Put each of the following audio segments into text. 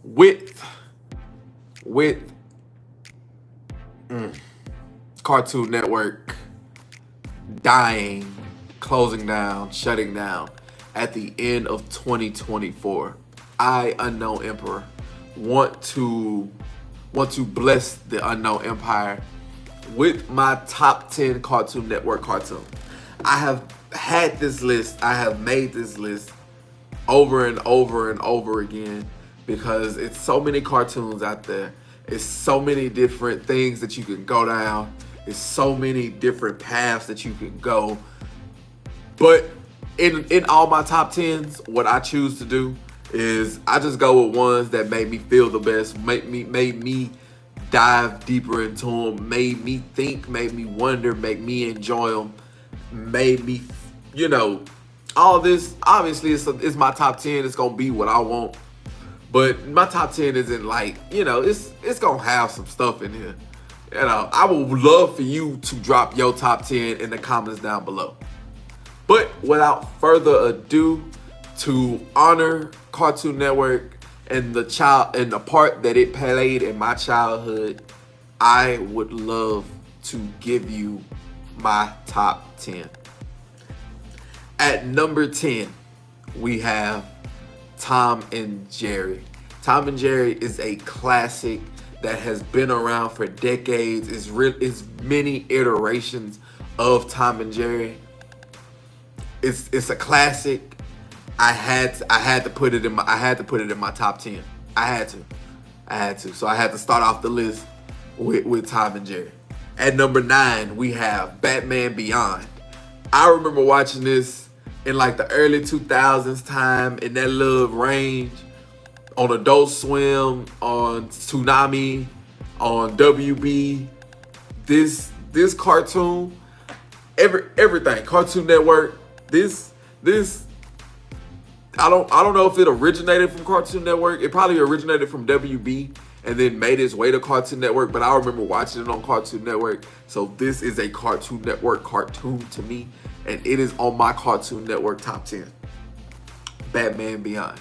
with Cartoon Network dying, closing down, shutting down at the end of 2024. I, Unknown Emperor, want to bless the Unknown Empire with my top 10 Cartoon Network cartoons. I have had this list, I have made this list over and over and over again because it's so many cartoons out there. It's so many different things that you can go down. It's so many different paths that you can go. But in all my top 10s, what I choose to do is I just go with ones that made me feel the best, made me dive deeper into them, made me think, made me wonder, made me enjoy them, made me, all this. Obviously, it's my top 10. It's gonna be what I want, but my top 10 isn't like, it's gonna have some stuff in here. I would love for you to drop your top 10 in the comments down below. But without further ado, to honor Cartoon Network and the part that it played in my childhood, I would love to give you my top 10. At number 10, we have Tom and Jerry. Tom and Jerry is a classic that has been around for decades. It's many iterations of Tom and Jerry. It's a classic. I had to put it in my top 10. I had to. So I had to start off the list with Tom and Jerry. At number 9, we have Batman Beyond. I remember watching this in like the early 2000s time, in that little range, on Adult Swim, on Toonami, on WB. This cartoon, everything, Cartoon Network. This I don't know if it originated from Cartoon Network. It probably originated from WB and then made its way to Cartoon Network, but I remember watching it on Cartoon Network. So this is a Cartoon Network cartoon to me, and it is on my Cartoon Network top 10. Batman Beyond.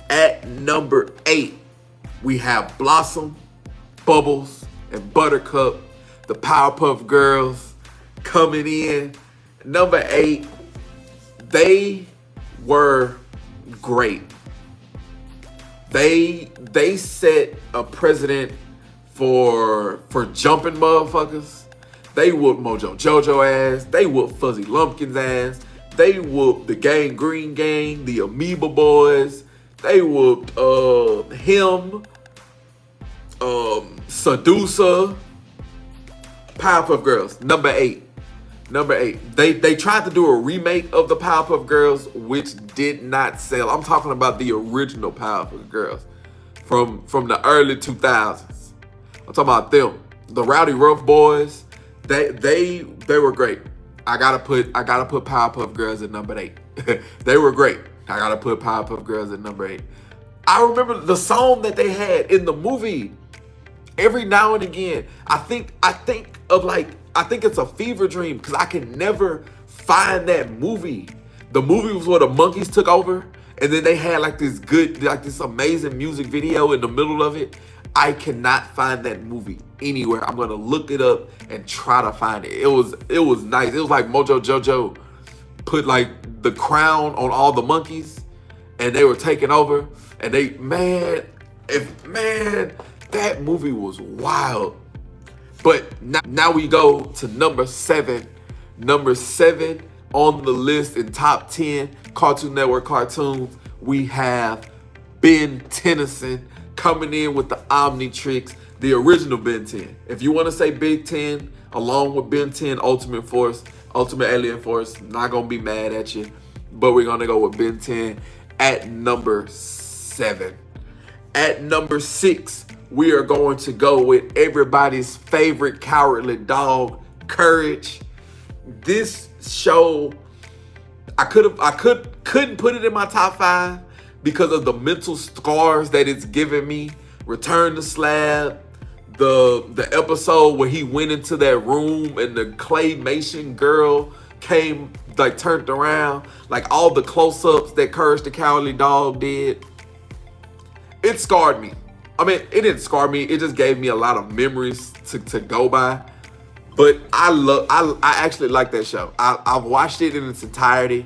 At number 8, we have Blossom, Bubbles, and Buttercup, the Powerpuff Girls, coming in. Number 8, they were great. They set a precedent for jumping motherfuckers. They whooped Mojo Jojo ass. They whooped Fuzzy Lumpkin's ass. They whooped the Gang Green Gang, the Amoeba Boys. They whooped him, Seducer, Powerpuff Girls. Number 8. They tried to do a remake of the Powerpuff Girls, which did not sell. I'm talking about the original Powerpuff Girls from the early 2000s. I'm talking about them. The Rowdy Rough Boys. They were great. I gotta put Powerpuff Girls at number 8. They were great. I gotta put Powerpuff Girls at number 8. I remember the song that they had in the movie. Every now and again, I think it's a fever dream because I can never find that movie. The movie was where the monkeys took over, and then they had this amazing music video in the middle of it. I cannot find that movie anywhere. I'm gonna look it up and try to find it. It was nice. It was like Mojo Jojo put like the crown on all the monkeys, and they were taking over. And that movie was wild. But now we go to number 7. Number 7 on the list in top 10 Cartoon Network cartoons, we have Ben Tennyson coming in with the Omnitrix, the original Ben 10. If you want to say Big 10, along with Ben 10 Ultimate Force, Ultimate Alien Force, not going to be mad at you. But we're going to go with Ben 10 at number 7. At number 6, we are going to go with everybody's favorite cowardly dog, Courage. This show, I couldn't put it in my top 5 because of the mental scars that it's given me. Return to Slab, the episode where he went into that room and the claymation girl came, like, turned around, like all the close-ups that Courage the Cowardly Dog did. it scarred me. I mean, it didn't scar me. It just gave me a lot of memories to go by. But I actually like that show. I've watched it in its entirety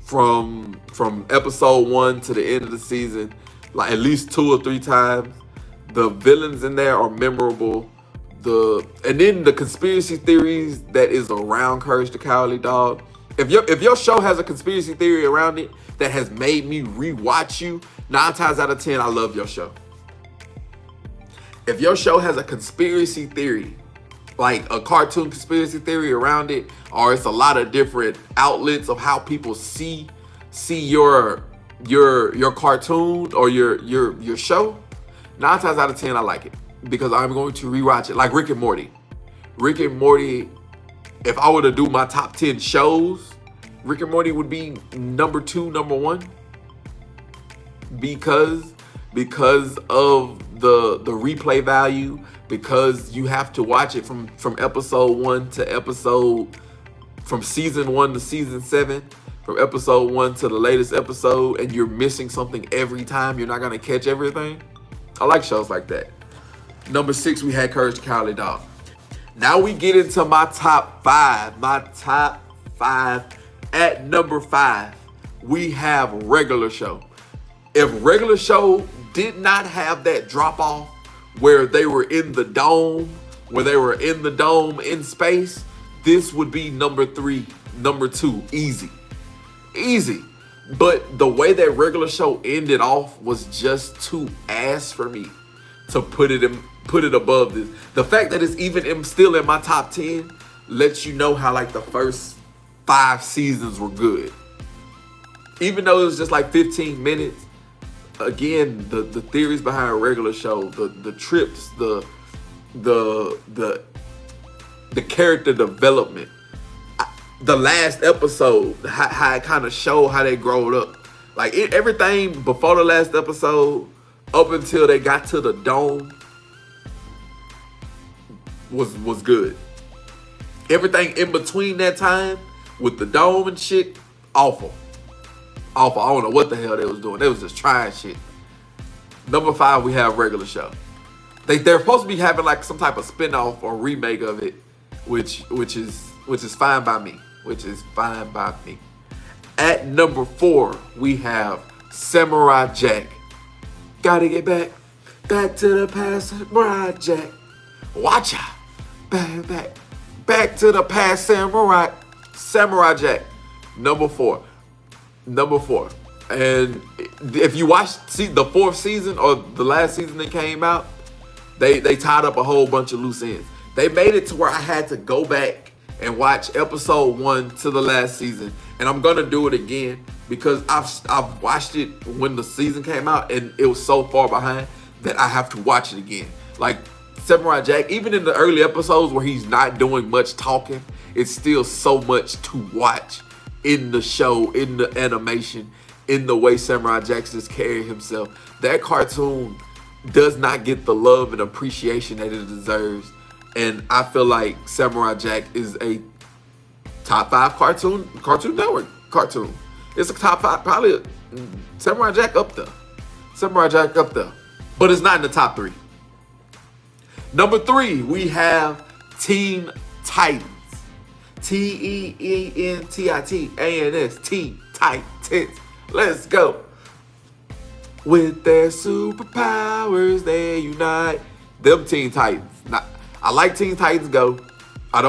from episode 1 to the end of the season, like at least 2 or 3 times. The villains in there are memorable. And then the conspiracy theories that is around Courage the Cowardly Dog. If your show has a conspiracy theory around it that has made me rewatch you, 9 times out of 10, I love your show. If your show has a conspiracy theory, like a cartoon conspiracy theory around it, or it's a lot of different outlets of how people see your cartoon or your show, 9 times out of 10 I like it because I'm going to rewatch it. Like Rick and Morty. Rick and Morty, if I were to do my top 10 shows, Rick and Morty would be number 2, number 1, because of the replay value, because you have to watch it from episode 1 to from season 1 to season 7, from episode 1 to the latest episode, and you're missing something every time. You're not gonna catch everything. I like shows like that. Number 6, we had Courage the Cowardly Dog. Now we get into my top 5. My top 5. At number 5, we have Regular Show. If Regular Show did not have that drop off where they were in the dome, in space, this would be number 3, number 2, easy. But the way that Regular Show ended off was just too ass for me to put it above this. The fact that it's even still in my top 10 lets you know how like the first 5 seasons were good. Even though it was just like 15 minutes, again, the theories behind a Regular Show, the trips, the character development, the last episode, how it kind of showed how they growed up. Like everything before the last episode up until they got to the dome was good. Everything in between that time with the dome and shit, awful. I don't know what the hell they was doing. They was just trying shit. Number 5, we have Regular Show. They're supposed to be having like some type of spinoff or remake of it, which is fine by me. At number 4, we have Samurai Jack. Gotta get back to the past, Samurai Jack. Watch out, back to the past, Samurai Jack. Number 4. And if you watch the 4th season or the last season that came out, they tied up a whole bunch of loose ends. They made it to where I had to go back and watch episode 1 to the last season, and I'm gonna do it again because I've watched it when the season came out and it was so far behind that I have to watch it again. Like Samurai Jack, even in the early episodes where he's not doing much talking, it's still so much to watch in the show, in the animation, in the way Samurai Jack just carried himself. That cartoon does not get the love and appreciation that it deserves. And I feel like Samurai Jack is a top 5 Cartoon Network cartoon. It's a top 5, probably Samurai Jack up there. But it's not in the top 3. Number 3, we have Teen Titans. Teentitans, Teen Titans. Let's go. With their superpowers, they unite. Them Teen Titans. Now, I like Teen Titans Go. I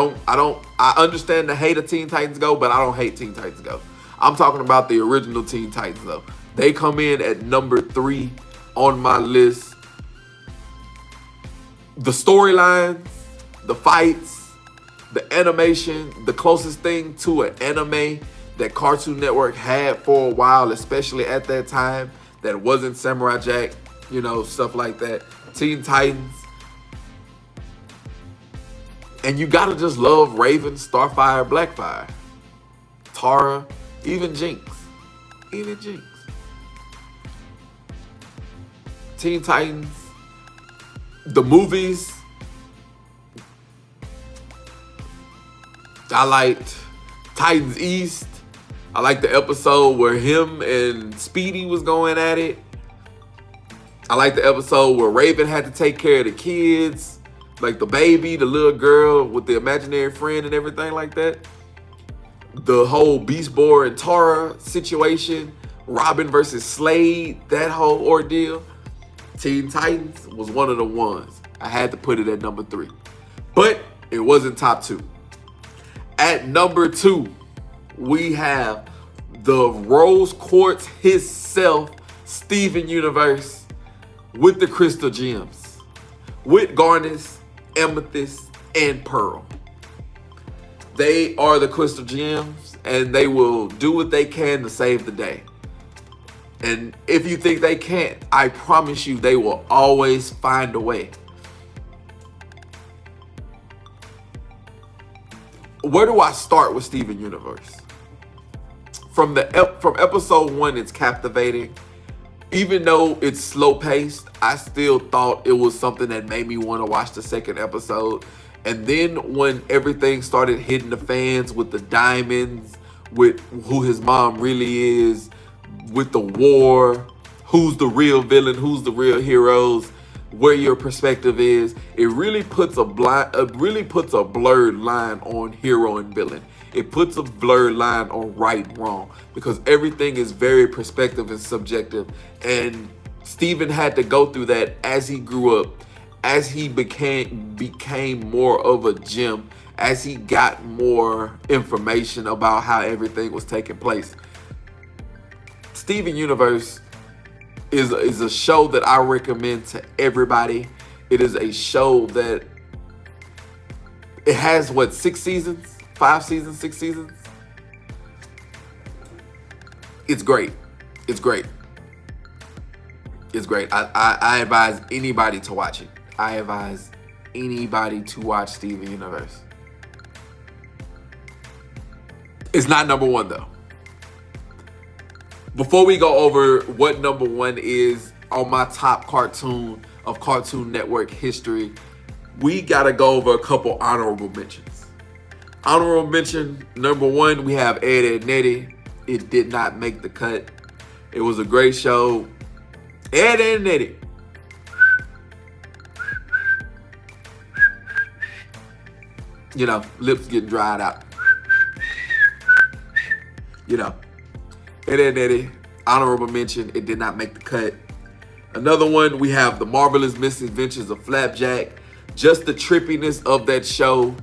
understand the hate of Teen Titans Go, but I don't hate Teen Titans Go. I'm talking about the original Teen Titans though. They come in at number 3 on my list. The storylines, the fights, the animation, the closest thing to an anime that Cartoon Network had for a while, especially at that time, that wasn't Samurai Jack, stuff like that. Teen Titans. And you gotta just love Raven, Starfire, Blackfire, Tara, even Jinx. Teen Titans. The movies. I liked Titans East. I liked the episode where him and Speedy was going at it. I like the episode where Raven had to take care of the kids, like the baby, the little girl with the imaginary friend and everything like that. The whole Beast Boy and Tara situation, Robin versus Slade, that whole ordeal. Teen Titans was one of the ones. I had to put it at number 3. But it wasn't top 2. At number 2, we have the Rose Quartz himself, Steven Universe, with the Crystal Gems, with Garnet, Amethyst, and Pearl. They are the Crystal Gems, and they will do what they can to save the day. And if you think they can't, I promise you they will always find a way. Where do I start with Steven Universe? From episode 1, it's captivating. Even though it's slow paced, I still thought it was something that made me want to watch the second episode. And then when everything started hitting the fans with the diamonds, with who his mom really is, with the war, who's the real villain, who's the real heroes, where your perspective is, it really puts a blurred line on hero and villain. It puts a blurred line on right and wrong, because everything is very perspective and subjective. And Steven had to go through that as he grew up, as he became more of a gem, as he got more information about how everything was taking place. Steven Universe is a show that I recommend to everybody. It is a show that it has 6 seasons? 5 seasons, 6 seasons? It's great. It's great. It's great. I advise anybody to watch it. I advise anybody to watch Steven Universe. It's not number 1 though. Before we go over what number 1 is on my top cartoon of Cartoon Network history, we gotta go over a couple honorable mentions. Honorable mention number 1, we have Ed, Edd n Eddy. It did not make the cut. It was a great show. Ed, Edd n Eddy. You know, lips getting dried out. You know. Ed, Edd n Eddy, honorable mention. It did not make the cut. Another one, we have The Marvelous Misadventures of Flapjack. Just the trippiness of that show,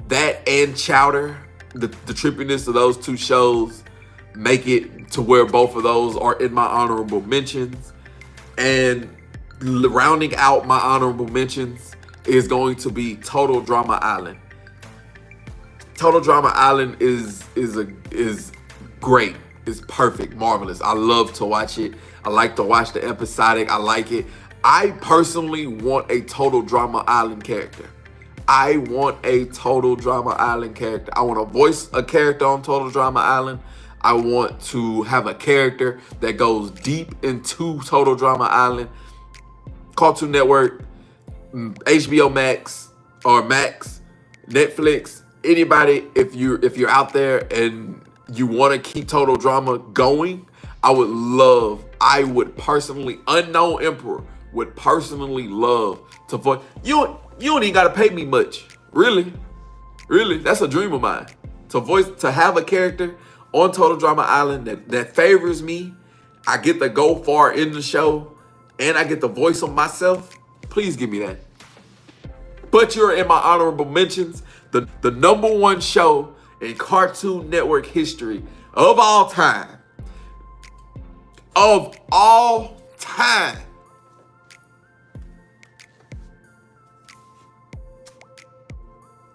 that and Chowder, the trippiness of those 2 shows make it to where both of those are in my honorable mentions. And rounding out my honorable mentions is going to be Total Drama Island. Total Drama Island is great. It's perfect, marvelous. I love to watch it. I like to watch the episodic. I like it. I personally want a Total Drama Island character. I want a Total Drama Island character. I want to voice a character on Total Drama Island. I want to have a character that goes deep into Total Drama Island. Cartoon Network, HBO Max, or Max, Netflix, anybody, if you're out there and you want to keep Total Drama going, I would personally, Unknown Emperor would personally love to voice. You don't even gotta pay me much. Really, that's a dream of mine. To have a character on Total Drama Island that favors me. I get to go far in the show and I get to voice them myself. Please give me that. But you're in my honorable mentions. The number 1 show in Cartoon Network history of all time. Of all time.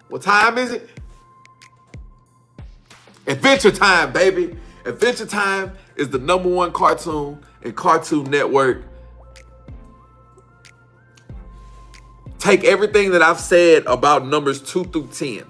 What time is it? Adventure Time, baby. Adventure Time is the number 1 cartoon in Cartoon Network. Take everything that I've said about numbers 2 through 10.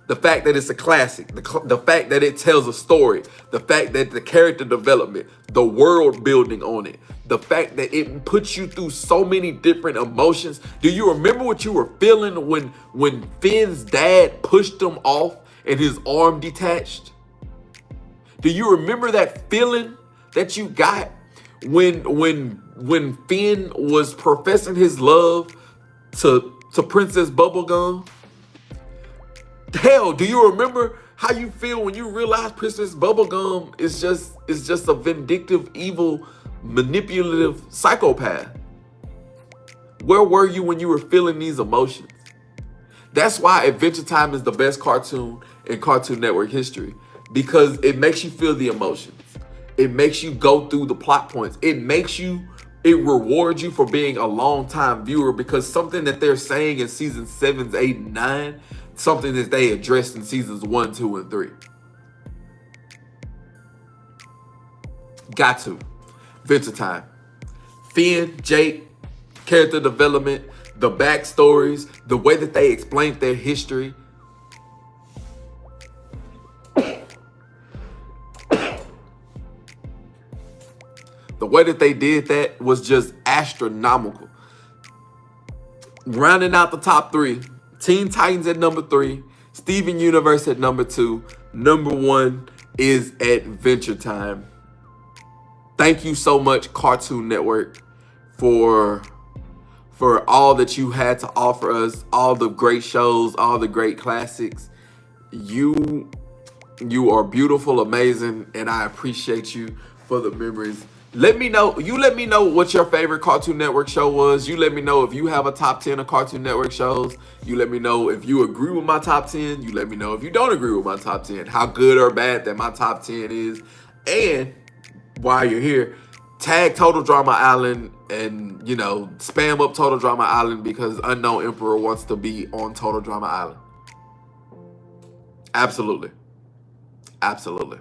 The fact that it's a classic, the fact that it tells a story, the fact that the character development, the world building on it, the fact that it puts you through so many different emotions. Do you remember what you were feeling when Finn's dad pushed him off and his arm detached? Do you remember that feeling that you got when when Finn was professing his love to Princess Bubblegum. Hell, do you remember how you feel when you realize Princess Bubblegum is just a vindictive, evil, manipulative psychopath? Where were you when you were feeling these emotions? That's why Adventure Time is the best cartoon in Cartoon Network history, because it makes you feel the emotions. It makes you go through the plot points. It rewards you for being a long-time viewer, because something that they're saying in season 7, 8, and 9, something that they addressed in seasons 1, 2, and 3. Got to. Adventure Time. Finn, Jake, character development, the backstories, the way that they explained their history. The way that they did that was just astronomical. Rounding out the top 3, Teen Titans at number 3, Steven Universe at number 2, number 1 is Adventure Time. Thank you so much, Cartoon Network, for all that you had to offer us, all the great shows, all the great classics. You are beautiful, amazing, and I appreciate you for the memories. Let me know what your favorite Cartoon Network show was. You let me know if you have a top 10 of Cartoon Network shows. You let me know if you agree with my top 10. You let me know if you don't agree with my top 10, how good or bad that my top 10 is. And while you're here, tag Total Drama Island and, spam up Total Drama Island, because Unknown Emperor wants to be on Total Drama Island. Absolutely. Absolutely.